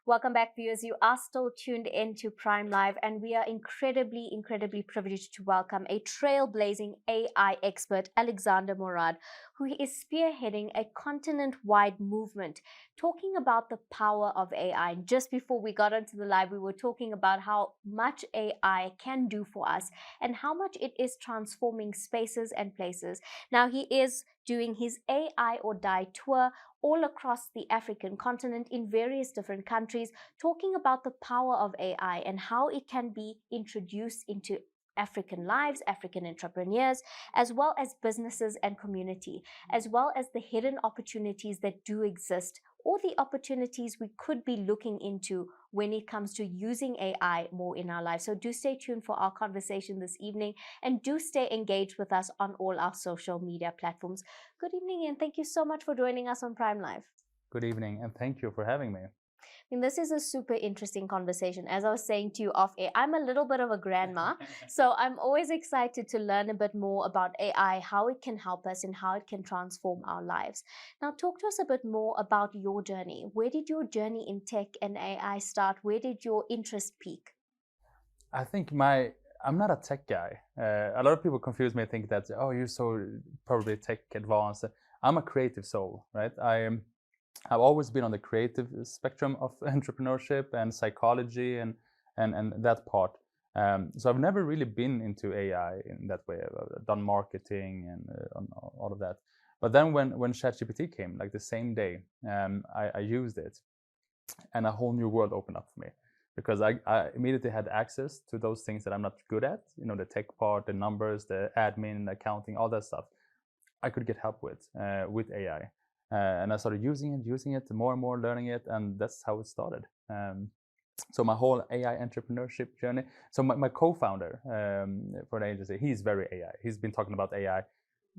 Welcome back, viewers. You are still tuned in to Prime Live, and we are incredibly privileged to welcome a trailblazing AI expert, Alexander Morad, who is spearheading a continent-wide movement talking about the power of AI. Just before we got onto the live, we were talking about how much AI can do for us and how much it is transforming spaces and places. Now, he is doing his AI or Die tour all across the African continent in various different countries, talking about the power of AI and how it can be introduced into African lives, African entrepreneurs, as well as businesses and community, as well as the hidden opportunities that do exist, or the opportunities we could be looking into when it comes to using AI more in our lives. So do stay tuned for our conversation this evening, and do stay engaged with us on all our social media platforms. Good evening, and thank you so much for joining us on Prime Live. Good evening, and thank you for having me. I mean, this is a super interesting conversation. As I was saying to you off air, I'm a little bit of a grandma, so I'm always excited to learn a bit more about AI, how it can help us and how it can transform our lives. Now, talk to us a bit more about your journey. Where did your journey in tech and AI start? Where did your interest peak? I think I'm not a tech guy. A lot of people confuse me and think that, oh, you're so probably tech advanced. I'm a creative soul, right? I've always been on the creative spectrum of entrepreneurship and psychology and that part. So I've never really been into AI in that way. I've done marketing and all of that. But then when ChatGPT came, like the same day, I used it, and a whole new world opened up for me, because I immediately had access to those things that I'm not good at. You know, the tech part, the numbers, the admin, accounting, all that stuff. I could get help with AI. And I started using it more and more, learning it, and that's how it started. So my whole AI entrepreneurship journey. So my co-founder for the agency, he's very AI. He's been talking about AI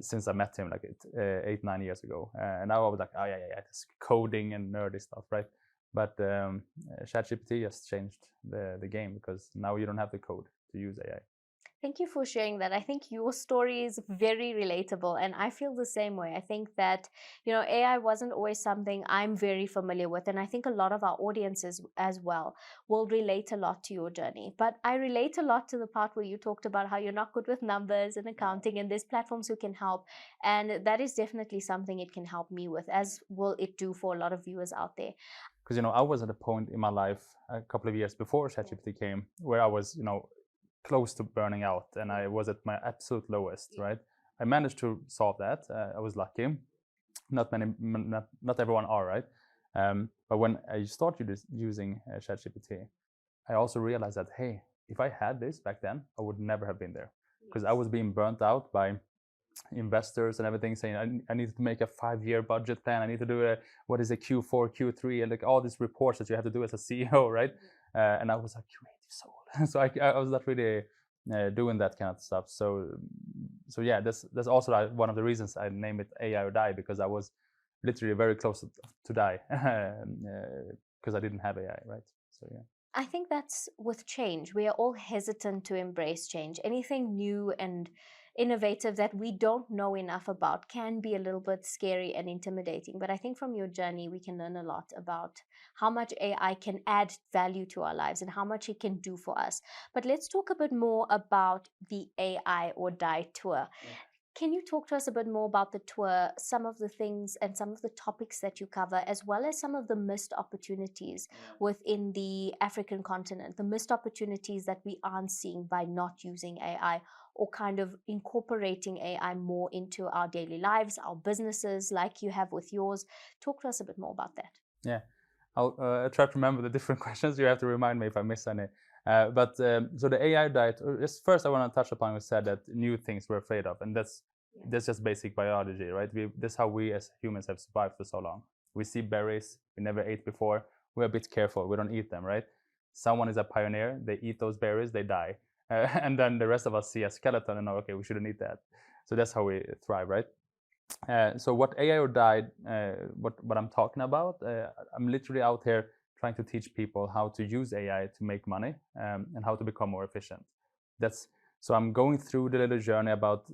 since I met him like 8-9 years ago. And now I was like, oh yeah, it's coding and nerdy stuff, right? But ChatGPT has changed the game, because now you don't have the code to use AI. Thank you for sharing that. I think your story is very relatable, and I feel the same way. I think that, AI wasn't always something I'm very familiar with, and I think a lot of our audiences as well will relate a lot to your journey. But I relate a lot to the part where you talked about how you're not good with numbers and accounting, and there's platforms who can help, and that is definitely something it can help me with, as will it do for a lot of viewers out there. Because, I was at a point in my life a couple of years before ChatGPT came where I was, close to burning out, and I was at my absolute lowest, right? I managed to solve that. I was lucky. Not everyone are, right? But when I started using ChatGPT, I also realized that, hey, if I had this back then, I would never have been there, because I was being burnt out by investors and everything, saying I need to make a 5-year budget plan. I need to do what is a Q4, Q3, and like all these reports that you have to do as a CEO, right? And I was like, creative soul. So I was not really doing that kind of stuff. So yeah, that's also one of the reasons I named it AI or Die, because I was literally very close to die because I didn't have AI, right? So yeah. I think that's with change. We are all hesitant to embrace change. Anything new and innovative that we don't know enough about can be a little bit scary and intimidating. But I think from your journey, we can learn a lot about how much AI can add value to our lives and how much it can do for us. But let's talk a bit more about the AI or Die tour. Yeah. Can you talk to us a bit more about the tour, some of the things and some of the topics that you cover, as well as some of the missed opportunities within the African continent, the missed opportunities that we aren't seeing by not using AI, or kind of incorporating AI more into our daily lives, our businesses, like you have with yours? Talk to us a bit more about that. Yeah, I'll try to remember the different questions. You have to remind me if I miss any. So the AI diet, first I want to touch upon, we said that new things we're afraid of, and that's just basic biology, right? That's how we as humans have survived for so long. We see berries we never ate before, we're a bit careful, we don't eat them, right? Someone is a pioneer, they eat those berries, they die. And then the rest of us see a skeleton and know, okay, we shouldn't eat that. So that's how we thrive, right? So what AI or Die, what I'm talking about, I'm literally out here trying to teach people how to use AI to make money and how to become more efficient. So I'm going through the little journey about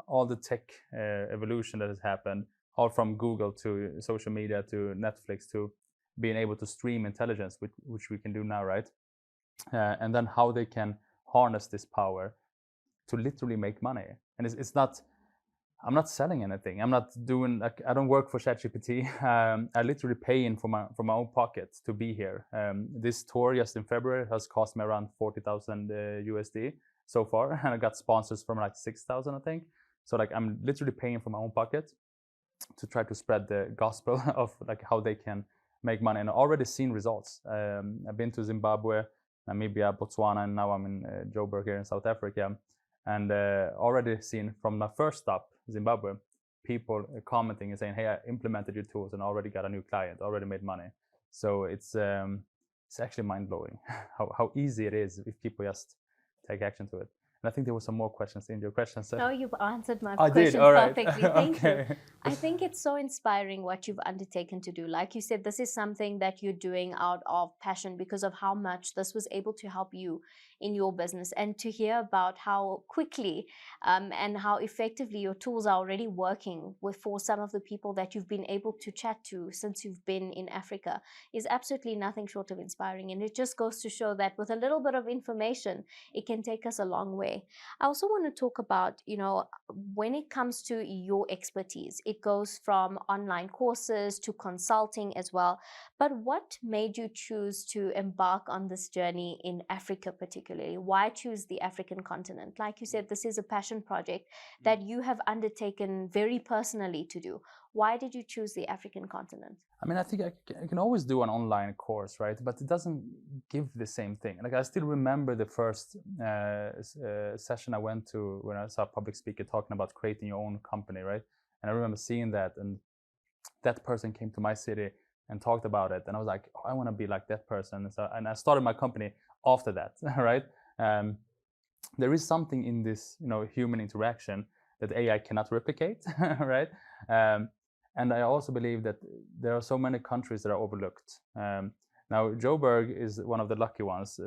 all the tech evolution that has happened, all from Google to social media to Netflix to being able to stream intelligence, which we can do now, right? And then how they can harness this power to literally make money. And it's not, I'm not selling anything. I'm not doing, like, I don't work for ChatGPT. I literally pay in from my own pocket to be here. This tour just in February has cost me around 40,000 USD so far, and I got sponsors from like 6,000, I think. So like I'm literally paying from my own pocket to try to spread the gospel of like how they can make money, and already seen results. I've been to Zimbabwe, Namibia, Botswana, and now I'm in Joburg here in South Africa, and already seen from my first stop, Zimbabwe, people commenting and saying, "Hey, I implemented your tools and already got a new client, already made money." So it's actually mind blowing how easy it is if people just take action to it. And I think there were some more questions in your questions. No, you've answered my I questions did. All right. perfectly. Thank you. Okay. I think it's so inspiring what you've undertaken to do. Like you said, this is something that you're doing out of passion because of how much this was able to help you in your business. And to hear about how quickly and how effectively your tools are already working for some of the people that you've been able to chat to since you've been in Africa is absolutely nothing short of inspiring. And it just goes to show that with a little bit of information, it can take us a long way. I also want to talk about, when it comes to your expertise, it goes from online courses to consulting as well. But what made you choose to embark on this journey in Africa particularly? Why choose the African continent? Like you said, this is a passion project that you have undertaken very personally to do. Why did you choose the African continent? I mean, I think I can always do an online course, right? But it doesn't give the same thing. Like I still remember the first session I went to when I saw a public speaker talking about creating your own company, right? And I remember seeing that, and that person came to my city and talked about it, and I was like, oh, I want to be like that person. And I started my company after that, right? There is something in this, human interaction that AI cannot replicate, right? And I also believe that there are so many countries that are overlooked. Now, Joburg is one of the lucky ones,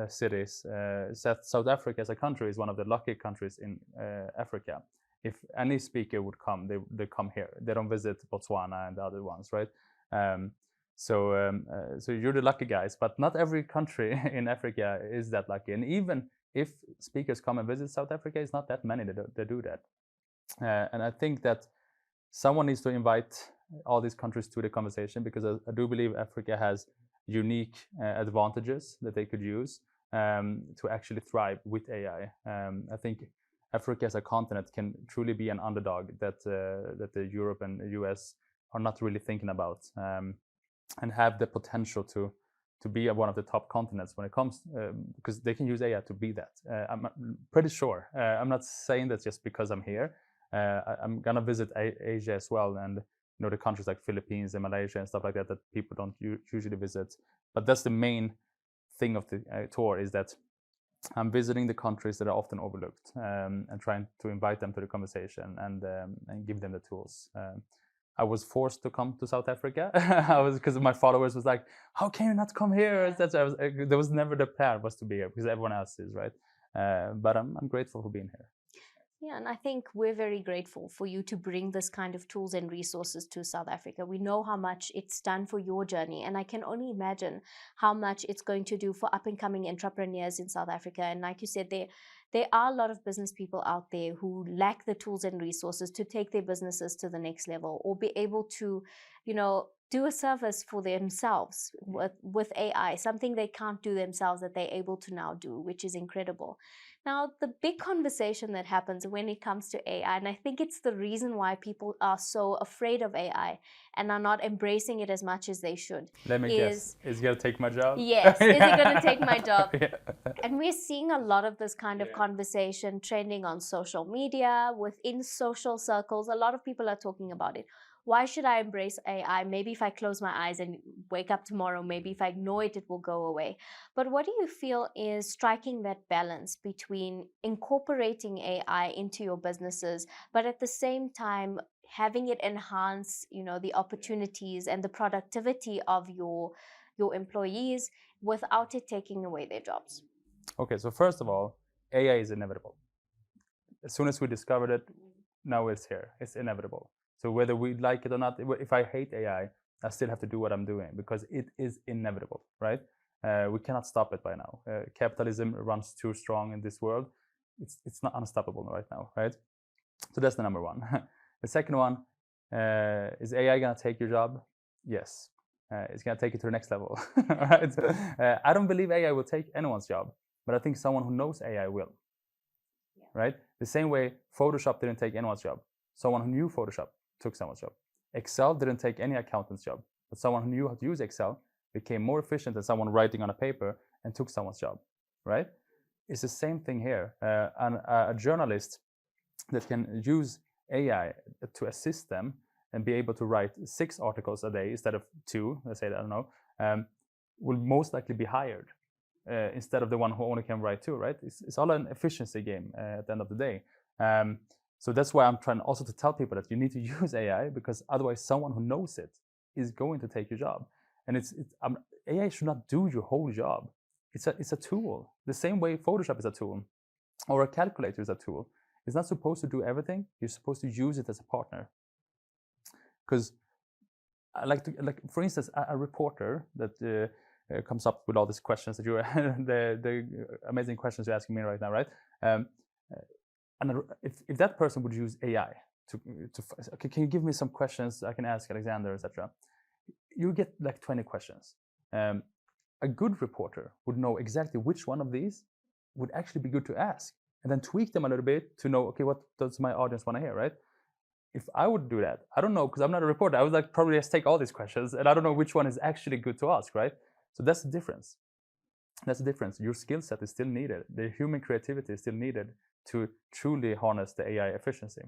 cities. South Africa as a country is one of the lucky countries in Africa. If any speaker would come, they come here. They don't visit Botswana and the other ones, right? So you're the lucky guys, but not every country in Africa is that lucky. And even if speakers come and visit South Africa, it's not that many that do that. And I think that someone needs to invite all these countries to the conversation, because I do believe Africa has unique advantages that they could use to actually thrive with AI. I think Africa as a continent can truly be an underdog that the Europe and the US are not really thinking about, and have the potential to be one of the top continents when it comes, because they can use AI to be that. I'm pretty sure. I'm not saying that just because I'm here. I'm gonna visit Asia as well, and the countries like Philippines and Malaysia and stuff like that people don't usually visit. But that's the main thing of the tour, is that I'm visiting the countries that are often overlooked, and trying to invite them to the conversation and give them the tools. I was forced to come to South Africa. Because my followers was like, "How can you not come here?" There was never the plan was to be here, because everyone else is, right. But I'm grateful for being here. Yeah, and I think we're very grateful for you to bring this kind of tools and resources to South Africa. We know how much it's done for your journey, and I can only imagine how much it's going to do for up and coming entrepreneurs in South Africa. And like you said, there are a lot of business people out there who lack the tools and resources to take their businesses to the next level, or be able to, do a service for themselves with AI, something they can't do themselves that they're able to now do, which is incredible. Now, the big conversation that happens when it comes to AI, and I think it's the reason why people are so afraid of AI and are not embracing it as much as they should. Let me guess. Is it going to take my job? Yes. Is it going to take my job? Yeah. And we're seeing a lot of this kind of conversation trending on social media, within social circles. A lot of people are talking about it. Why should I embrace AI? Maybe if I close my eyes and wake up tomorrow, maybe if I ignore it, it will go away. But what do you feel is striking that balance between incorporating AI into your businesses, but at the same time having it enhance, the opportunities and the productivity of your employees without it taking away their jobs? Okay, so first of all, AI is inevitable. As soon as we discovered it, now it's here. It's inevitable. So whether we like it or not, if I hate AI, I still have to do what I'm doing because it is inevitable, right? We cannot stop it by now. Capitalism runs too strong in this world. It's not unstoppable right now, right? So that's the number one. The second one, is AI gonna take your job? Yes. It's gonna take it to the next level, right? I don't believe AI will take anyone's job, but I think someone who knows AI will, right? The same way Photoshop didn't take anyone's job. Someone who knew Photoshop took someone's job. Excel didn't take any accountant's job, but someone who knew how to use Excel became more efficient than someone writing on a paper and took someone's job, right? It's the same thing here. A journalist that can use AI to assist them and be able to write 6 articles a day instead of 2, let's say, I don't know, will most likely be hired instead of the one who only can write 2, right? It's all an efficiency game at the end of the day. So that's why I'm trying also to tell people that you need to use AI, because otherwise someone who knows it is going to take your job. And AI should not do your whole job. It's a tool. The same way Photoshop is a tool or a calculator is a tool. It's not supposed to do everything. You're supposed to use it as a partner. Because I like to, for instance, a reporter that comes up with all these questions that you're, the amazing questions you're asking me right now, right? And if that person would use AI to okay, can you give me some questions I can ask Alexander, etc. You get like 20 questions. A good reporter would know exactly which one of these would actually be good to ask, and then tweak them a little bit to know, okay, what does my audience want to hear, right? If I would do that, I don't know, because I'm not a reporter, I would like probably just take all these questions, and I don't know which one is actually good to ask, right? So that's the difference. That's the difference. Your skill set is still needed. The human creativity is still needed to truly harness the AI efficiency.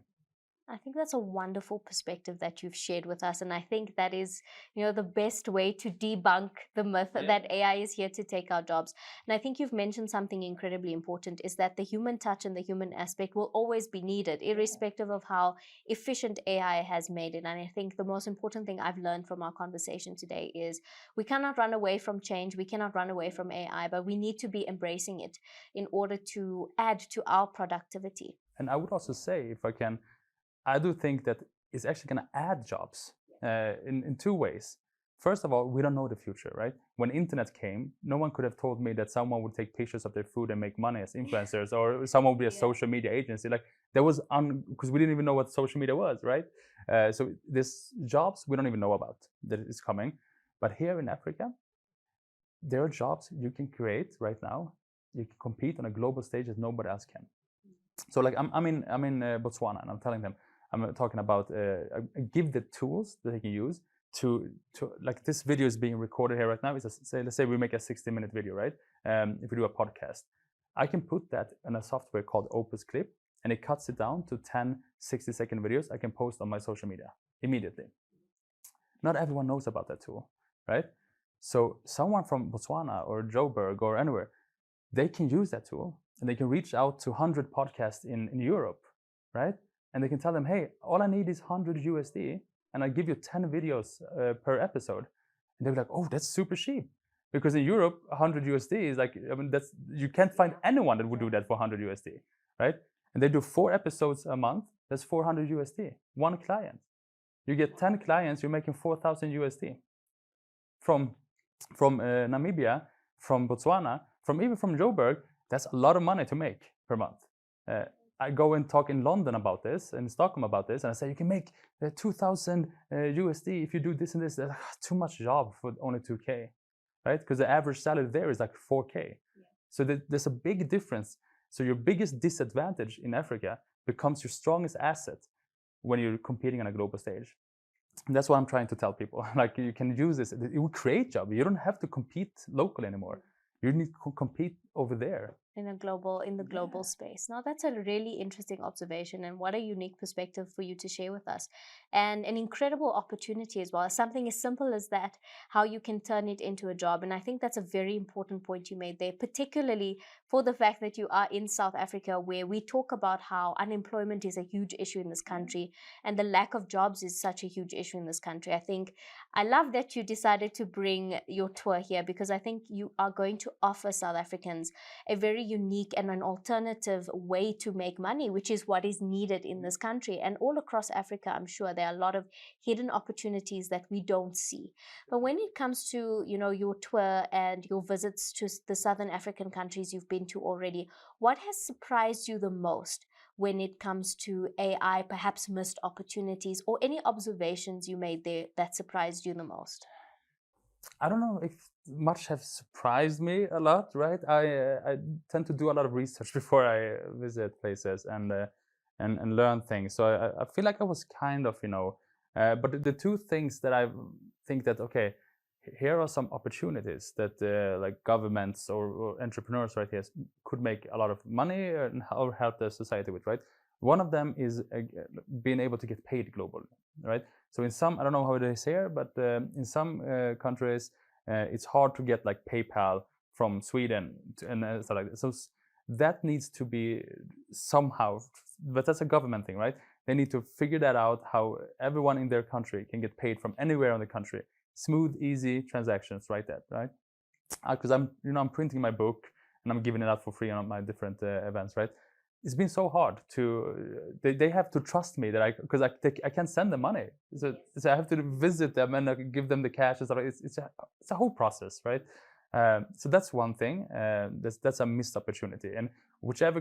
I think that's a wonderful perspective that you've shared with us. And I think that is, the best way to debunk the myth that AI is here to take our jobs. And I think you've mentioned something incredibly important, is that the human touch and the human aspect will always be needed, irrespective of how efficient AI has made it. And I think the most important thing I've learned from our conversation today is we cannot run away from change. We cannot run away from AI, but we need to be embracing it in order to add to our productivity. And I would also say, if I can, I do think that it's actually going to add jobs in 2 ways. First of all, we don't know the future, right? When internet came, no one could have told me that someone would take pictures of their food and make money as influencers, or someone would be a social media agency. Like, there was because we didn't even know what social media was, right? So this jobs we don't even know about that is coming. But here in Africa, there are jobs you can create right now. You can compete on a global stage that nobody else can. So like I'm in Botswana, and I'm telling them, I'm talking about give the tools that they can use to like, this video is being recorded here right now. Let's say we make a 60-minute video, right? If we do a podcast, I can put that in a software called Opus Clip, and it cuts it down to 10 60-second videos I can post on my social media immediately. Not everyone knows about that tool, right? So someone from Botswana or Joburg or anywhere, they can use that tool, and they can reach out to 100 podcasts in Europe, right? And they can tell them, hey, all I need is 100 USD, and I give you 10 videos per episode. And they'll be like, oh, that's super cheap. Because in Europe, 100 USD is like, you can't find anyone that would do that for 100 USD, right? And they do 4 episodes a month, that's 400 USD, 1 client. You get 10 clients, you're making 4,000 USD. From Namibia, from Botswana, even from Joburg, that's a lot of money to make per month. I go and talk in London about this, in Stockholm about this, and I say, you can make 2,000 USD if you do this and this. Too much job for only 2K, right? Because the average salary there is like 4K. Yeah. So there's a big difference. So your biggest disadvantage in Africa becomes your strongest asset when you're competing on a global stage. And that's what I'm trying to tell people. Like, you can use this. It will create jobs. You don't have to compete locally anymore. You need to compete over there. In the global space. Now, that's a really interesting observation, and what a unique perspective for you to share with us, and an incredible opportunity as well. Something as simple as that, how you can turn it into a job. And I think that's a very important point you made there, particularly for the fact that you are in South Africa, where we talk about how unemployment is a huge issue in this country and the lack of jobs is such a huge issue in this country. I think I love that you decided to bring your tour here, because I think you are going to offer South Africans a very unique and an alternative way to make money, which is what is needed in this country. And all across Africa, I'm sure there are a lot of hidden opportunities that we don't see. But when it comes to, your tour and your visits to the Southern African countries you've been to already, what has surprised you the most when it comes to AI, perhaps missed opportunities, or any observations you made there that surprised you the most? I don't know if much have surprised me a lot, right? I tend to do a lot of research before I visit places and learn things. So I feel like I was kind of, but the two things that I think that, okay, here are some opportunities that like governments or entrepreneurs right here could make a lot of money or help the society with, right? One of them is being able to get paid globally, right? So in some, I don't know how it is here, but in some countries, it's hard to get like PayPal from Sweden and stuff like that. So that needs to be somehow, but that's a government thing, right? They need to figure that out, how everyone in their country can get paid from anywhere in the country. Smooth, easy transactions, right? Because I'm printing my book and I'm giving it out for free on my different events, right? It's been so hard to they have to trust me that because I can't send them money, so I have to visit them and give them the cash and stuff. It's a whole process, right? So that's one thing. That's a missed opportunity, and whichever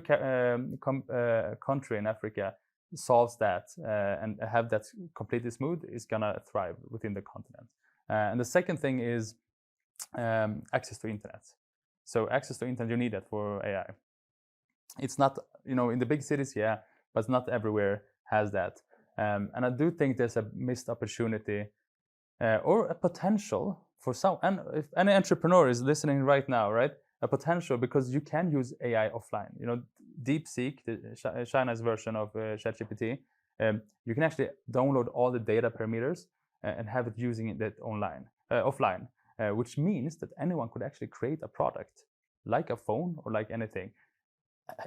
country in Africa solves that and have that completely smooth is gonna thrive within the continent. And the second thing is access to internet. So access to internet, you need that for AI. It's not, in the big cities, yeah, but not everywhere has that. And I do think there's a missed opportunity or a potential for some. And if any entrepreneur is listening right now, right, a potential, because you can use AI offline. DeepSeek, China's version of ChatGPT, you can actually download all the data parameters and have it using that offline, which means that anyone could actually create a product like a phone or like anything,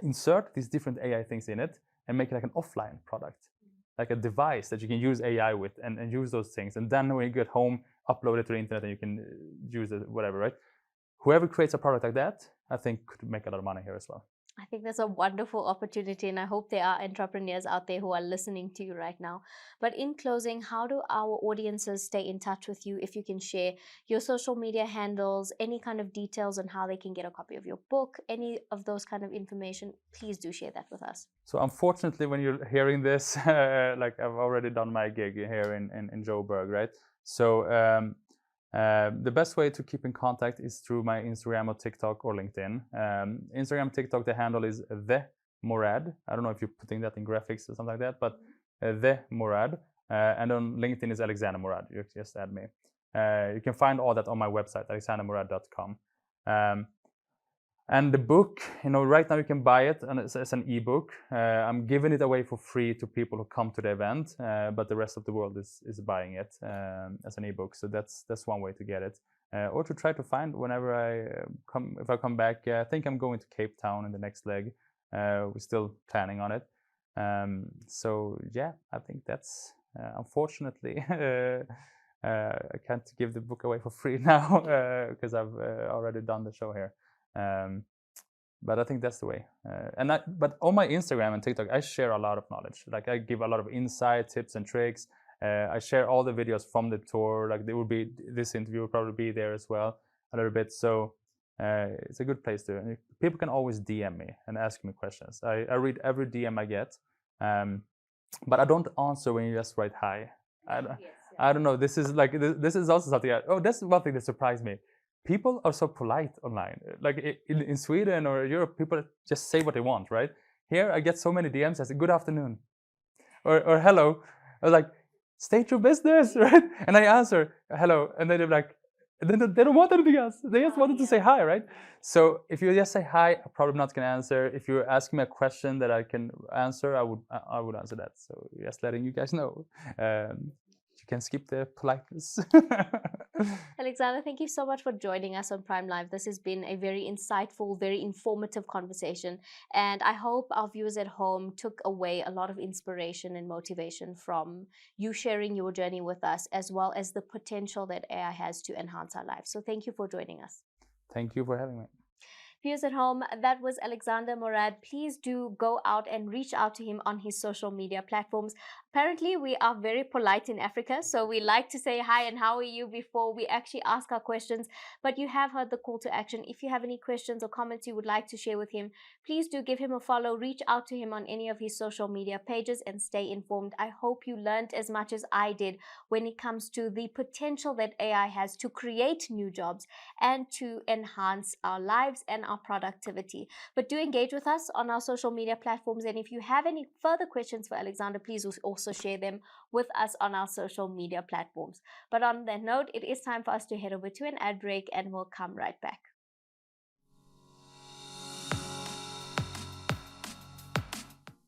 insert these different AI things in it and make it like an offline product, like a device that you can use AI with and use those things. And then when you get home, upload it to the internet and you can use it, whatever, right? Whoever creates a product like that, I think could make a lot of money here as well. I think that's a wonderful opportunity, and I hope there are entrepreneurs out there who are listening to you right now. But in closing, how do our audiences stay in touch with you? If you can share your social media handles, any kind of details on how they can get a copy of your book, any of those kind of information, please do share that with us. So unfortunately, when you're hearing this, like I've already done my gig here in Joburg, right? So the best way to keep in contact is through my Instagram or TikTok or LinkedIn. Instagram, TikTok, the handle is the Morad. I don't know if you're putting that in graphics or something like that, but the Morad. And on LinkedIn is Alexander Morad. You just add me. You can find all that on my website, alexandermorad.com. And the book, right now you can buy it as an ebook. I'm giving it away for free to people who come to the event, but the rest of the world is buying it as an ebook. So that's one way to get it, or to try to find whenever if I come back. I think I'm going to Cape Town in the next leg. We're still planning on it. So yeah, I think that's unfortunately I can't give the book away for free now because I've already done the show here. But I think that's the way. But on my Instagram and TikTok, I share a lot of knowledge. Like I give a lot of insight, tips, and tricks. I share all the videos from the tour. Like this interview will probably be there as well a little bit. So it's a good place to. People can always DM me and ask me questions. I read every DM I get, but I don't answer when you just write hi. I don't know. This is also something. That's one thing that surprised me. People are so polite online. Like in Sweden or Europe, people just say what they want, right? Here, I get so many DMs. I say, "Good afternoon," or "Hello." I was like, "State your business," right? And I answer, "Hello," and then they're like, they don't want anything else. They just wanted to say hi, right? So if you just say hi, I'm probably not gonna answer. If you're asking me a question that I can answer, I would answer that. So just letting you guys know. You can skip the politeness. Alexander, thank you so much for joining us on Prime Live. This has been a very insightful, very informative conversation. And I hope our viewers at home took away a lot of inspiration and motivation from you sharing your journey with us, as well as the potential that AI has to enhance our lives. So thank you for joining us. Thank you for having me. Viewers at home, that was Alexander Morad. Please do go out and reach out to him on his social media platforms. Apparently, we are very polite in Africa, so we like to say hi and how are you before we actually ask our questions. But you have heard the call to action. If you have any questions or comments you would like to share with him, please do give him a follow. Reach out to him on any of his social media pages and stay informed. I hope you learned as much as I did when it comes to the potential that AI has to create new jobs and to enhance our lives and our productivity. But do engage with us on our social media platforms. And if you have any further questions for Alexander, please also share them with us on our social media platforms. But on that note, it is time for us to head over to an ad break and we'll come right back.